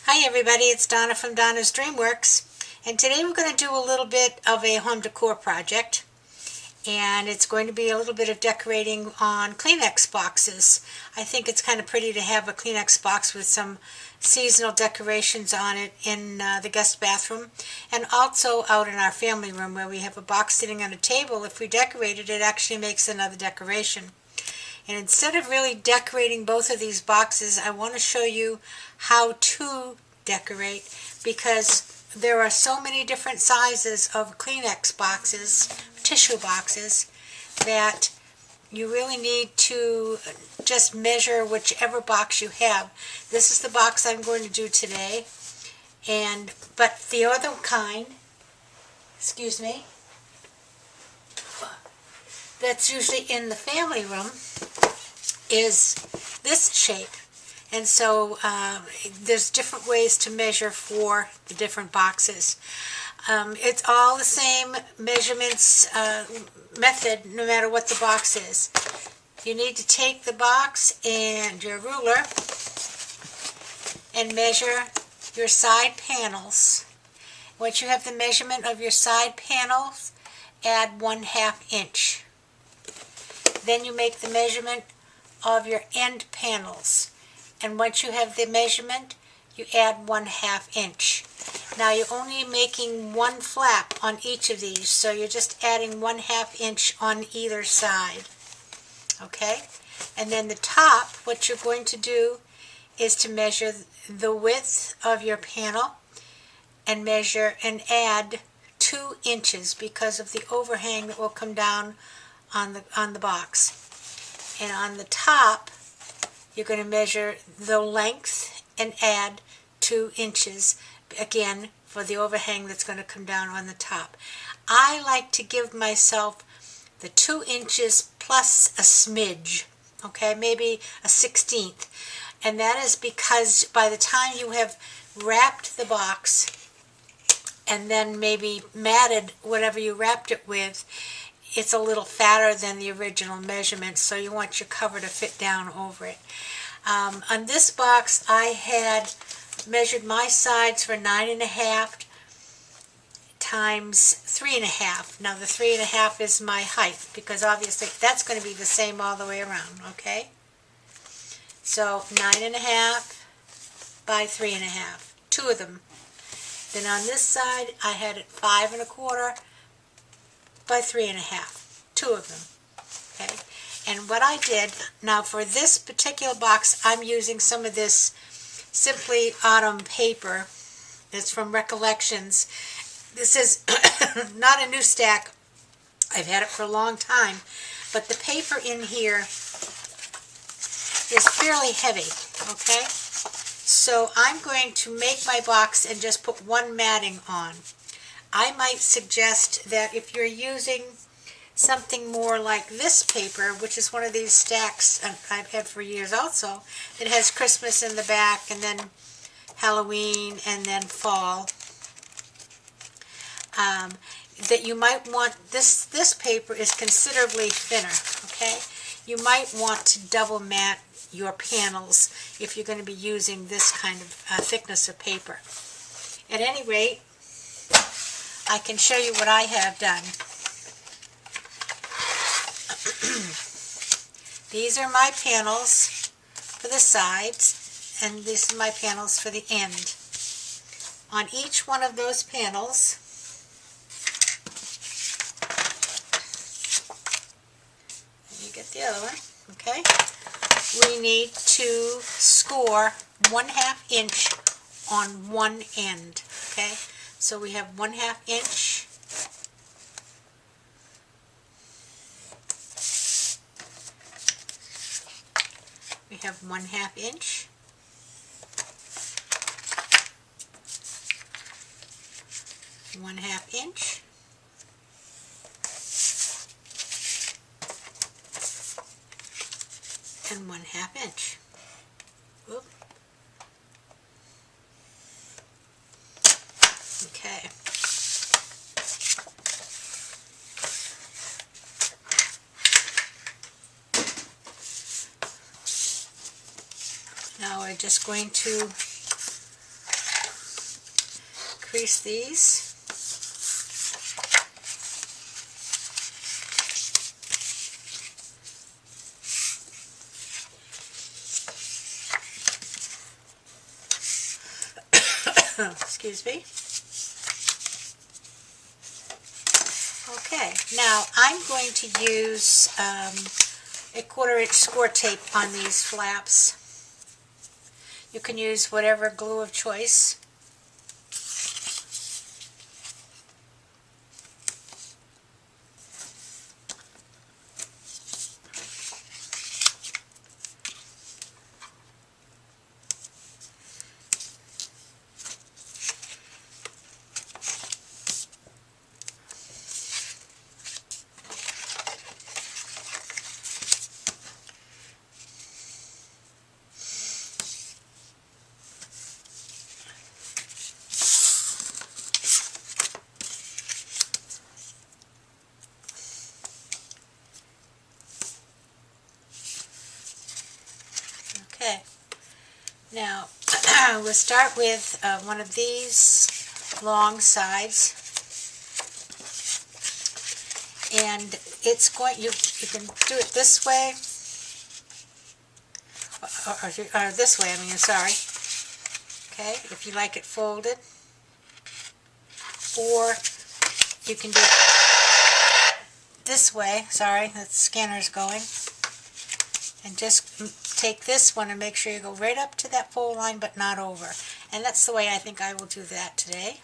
Hi everybody, it's Donna from Donna's Dreamworks, and today we're going to do a little bit of a home decor project, and it's going to be a little bit of decorating on Kleenex boxes. I think it's kind of pretty to have a Kleenex box with some seasonal decorations on it in the guest bathroom, and also out in our family room where we have a box sitting on a table. If we decorate it, it actually makes another decoration. And instead of really decorating both of these boxes, I want to show you how to decorate, because there are so many different sizes of Kleenex boxes, tissue boxes, that you really need to just measure whichever box you have. This is the box I'm going to do today, but the other kind, excuse me, that's usually in the family room is this shape. And so there's different ways to measure for the different boxes. It's all the same measurements method no matter what the box is. You need to take the box and your ruler and measure your side panels. Once you have the measurement of your side panels, add 1/2 inch. Then you make the measurement of your end panels, and once you have the measurement, you add 1/2 inch. Now you're only making one flap on each of these, so you're just adding 1/2 inch on either side. Okay? And then the top, what you're going to do is to measure the width of your panel and measure and add 2 inches because of the overhang that will come down on the box. And on the top, you're going to measure the length and add 2 inches, again, for the overhang that's going to come down on the top. I like to give myself the 2 inches plus a smidge, okay, maybe a 1/16. And that is because by the time you have wrapped the box and then maybe matted whatever you wrapped it with, it's a little fatter than the original measurement, so you want your cover to fit down over it. On this box, I had measured my sides for 9.5 times 3.5. Now the 3.5 is my height, because obviously that's going to be the same all the way around, okay? So 9.5 by 3.5, 2 of them. Then on this side, I had it 5.25 by 3.5, 2 of them, okay? And what I did, now for this particular box, I'm using some of this Simply Autumn paper. It's from Recollections. This is not a new stack. I've had it for a long time, but the paper in here is fairly heavy, okay? So I'm going to make my box and just put one matting on. I might suggest that if you're using something more like this paper, which is one of these stacks I've had for years also, that has Christmas in the back and then Halloween and then fall, that you might want, this paper is considerably thinner, okay? You might want to double mat your panels if you're going to be using this kind of thickness of paper. At any rate, I can show you what I have done. These are my panels for the sides, and these are my panels for the end. On each one of those panels, you get the other one, okay? We need to score 1/2 inch on one end, okay? So we have 1/2 inch. We have 1/2 inch. One-half inch. And 1/2 inch. Whoop. Okay. Now we're just going to crease these. Excuse me. Okay, now I'm going to use a 1/4 inch score tape on these flaps. You can use whatever glue of choice. Okay, now we'll start with one of these long sides, and it's going. You can do it this way, or this way. I mean, sorry. Okay, if you like it folded, or you can do it this way. Sorry, the scanner's going. And just take this one and make sure you go right up to that fold line but not over. And that's the way I think I will do that today.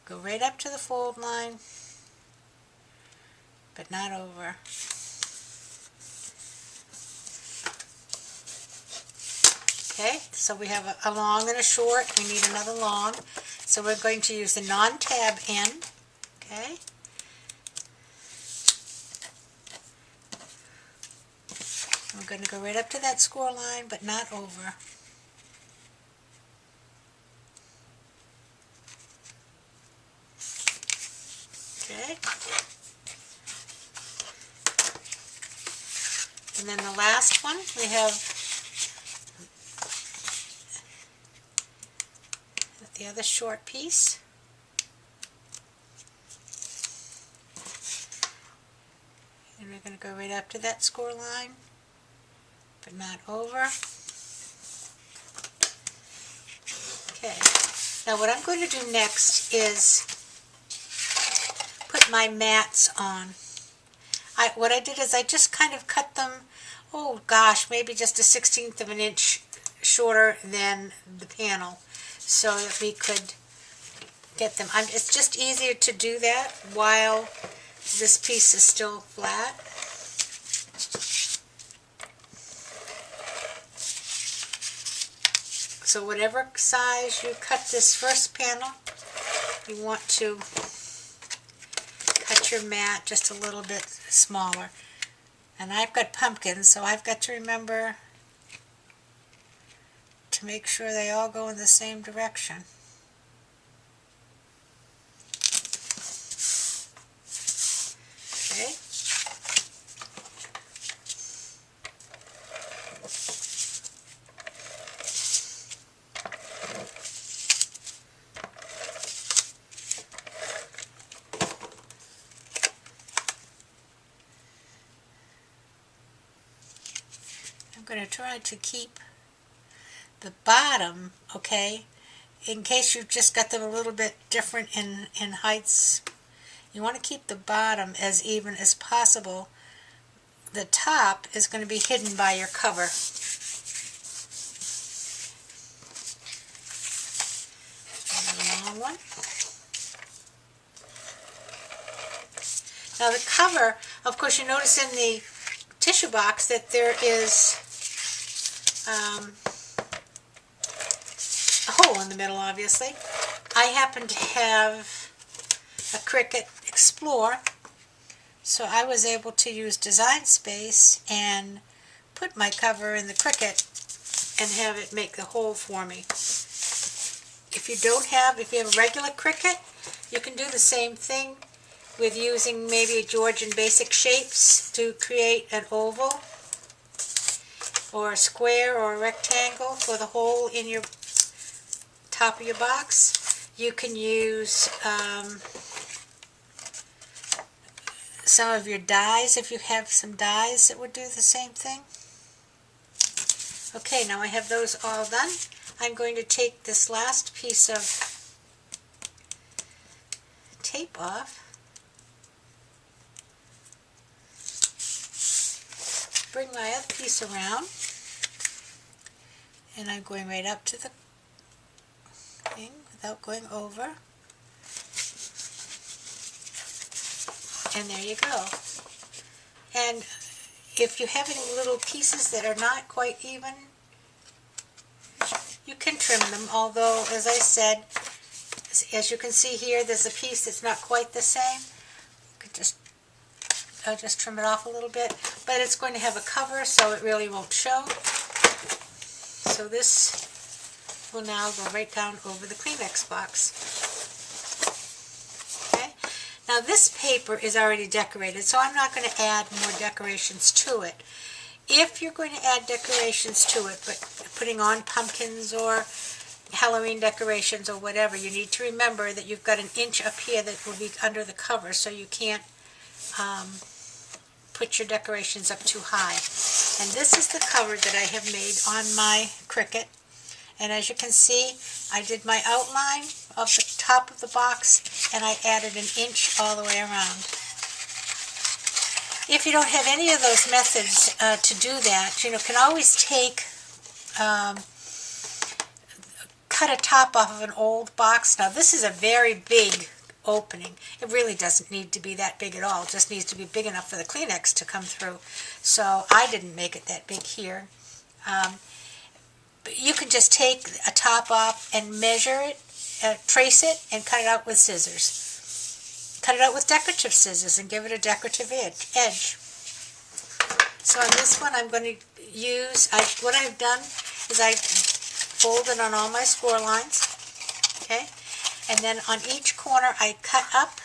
Go right up to the fold line but not over. Okay, so we have a long and a short. We need another long. So we're going to use the non-tab end. Okay. We're going to go right up to that score line, but not over. Okay. And then the last one, we have the other short piece. And we're going to go right up to that score line, but not over. Okay, now what I'm going to do next is put my mats on. What I did is I just kind of cut them, oh gosh, maybe just a 1/16 of an inch shorter than the panel so that we could get them. It's just easier to do that while this piece is still flat. So whatever size you cut this first panel, you want to cut your mat just a little bit smaller. And I've got pumpkins, so I've got to remember to make sure they all go in the same direction. Okay. I'm going to try to keep the bottom, okay, in case you've just got them a little bit different in heights. You want to keep the bottom as even as possible. The top is going to be hidden by your cover. Another long one. Now the cover, of course, you notice in the tissue box that there is a hole in the middle, obviously. I happen to have a Cricut Explore, so I was able to use Design Space and put my cover in the Cricut and have it make the hole for me. If you have a regular Cricut, you can do the same thing with using maybe a Georgian Basic Shapes to create an oval or a square or a rectangle for the hole in your top of your box. You can use some of your dies if you have some dies that would do the same thing. Okay, now I have those all done. I'm going to take this last piece of tape off. Bring my other piece around. And I'm going right up to the thing without going over. And there you go. And if you have any little pieces that are not quite even, you can trim them, although, as I said, as you can see here, there's a piece that's not quite the same. You could I'll just trim it off a little bit, but it's going to have a cover, so it really won't show. So this will now go right down over the Kleenex box. Okay. Now this paper is already decorated, so I'm not going to add more decorations to it. If you're going to add decorations to it, but putting on pumpkins or Halloween decorations or whatever, you need to remember that you've got an inch up here that will be under the cover, so you can't put your decorations up too high. And this is the cover that I have made on my Cricut. And as you can see, I did my outline of the top of the box, and I added an inch all the way around. If you don't have any of those methods to do that, you can always take, cut a top off of an old box. Now this is a very big opening. It really doesn't need to be that big at all. It just needs to be big enough for the Kleenex to come through. So I didn't make it that big here. But you can just take a top off and measure it, trace it, and cut it out with scissors. Cut it out with decorative scissors and give it a decorative edge. So on this one I'm going to use, what I've done is I folded on all my score lines, okay? And then on each corner I cut up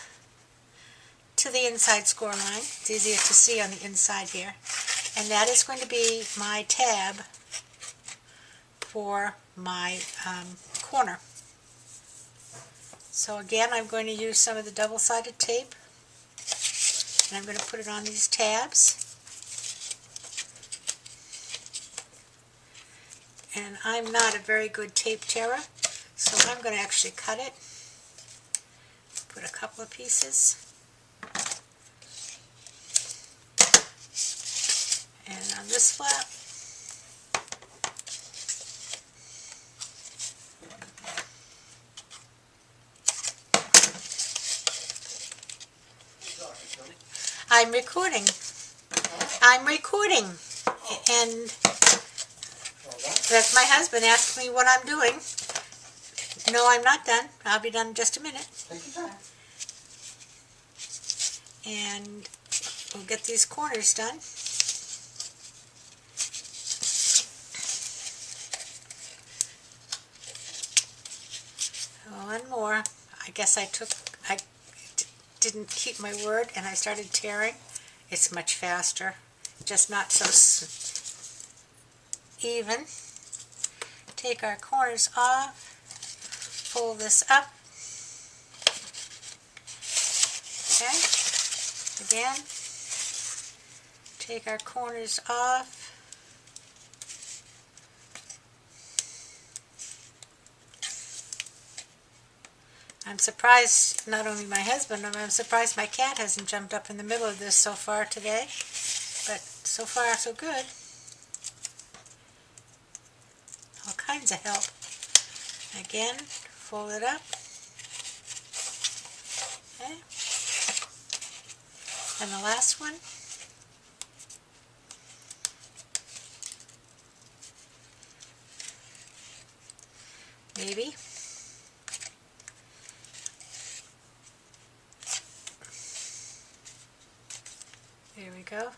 to the inside score line. It's easier to see on the inside here. And that is going to be my tab for my corner. So again, I'm going to use some of the double-sided tape, and I'm going to put it on these tabs. And I'm not a very good tape tearer, so I'm going to actually cut it. Put a couple of pieces. And on this flap, I'm recording. I'm recording. And that's my husband asking me what I'm doing. No, I'm not done. I'll be done in just a minute. Take your time. And we'll get these corners done. One more. I guess I didn't keep my word and I started tearing. It's much faster, just not so even. Take our corners off, fold this up, okay, again, take our corners off, I'm surprised, not only my husband, I'm surprised my cat hasn't jumped up in the middle of this so far today, but so far so good. All kinds of help. Again, fold it up. Okay. And the last one. Maybe. There we go.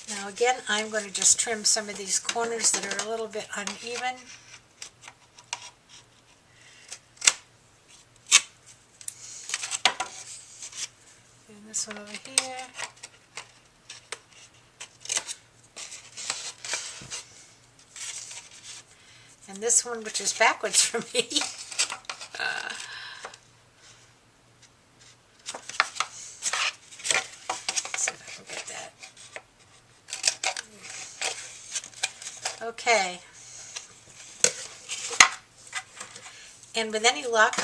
Now again, I'm going to just trim some of these corners that are a little bit uneven. And this one over here. And this one, which is backwards for me. See if I can get that. Okay. And with any luck,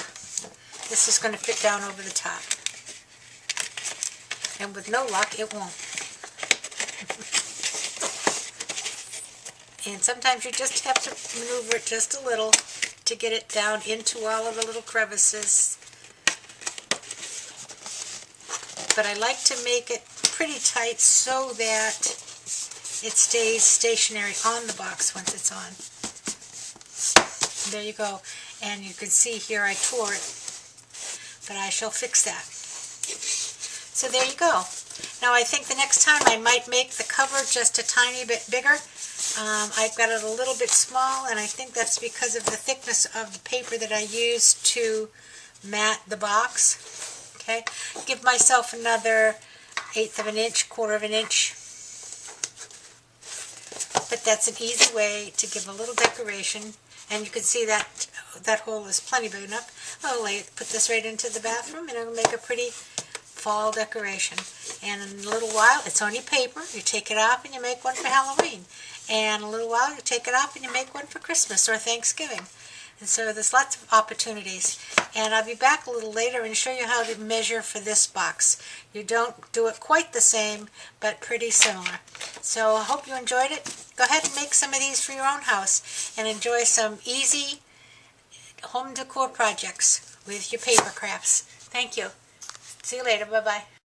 this is going to fit down over the top. And with no luck, it won't. And sometimes you just have to maneuver it just a little to get it down into all of the little crevices. But I like to make it pretty tight so that it stays stationary on the box once it's on. There you go. And you can see here I tore it, but I shall fix that. So there you go. Now I think the next time I might make the cover just a tiny bit bigger. I've got it a little bit small, and I think that's because of the thickness of the paper that I used to mat the box. Okay, give myself another 1/8 of an inch, 1/4 of an inch. But that's an easy way to give a little decoration, and you can see that that hole is plenty big enough. I'll put this right into the bathroom, and it'll make a pretty fall decoration. And in a little while, it's only paper. You take it off and you make one for Halloween. And in a little while, you take it off and you make one for Christmas or Thanksgiving. And so there's lots of opportunities. And I'll be back a little later and show you how to measure for this box. You don't do it quite the same, but pretty similar. So I hope you enjoyed it. Go ahead and make some of these for your own house and enjoy some easy home decor projects with your paper crafts. Thank you. See you later. Bye-bye.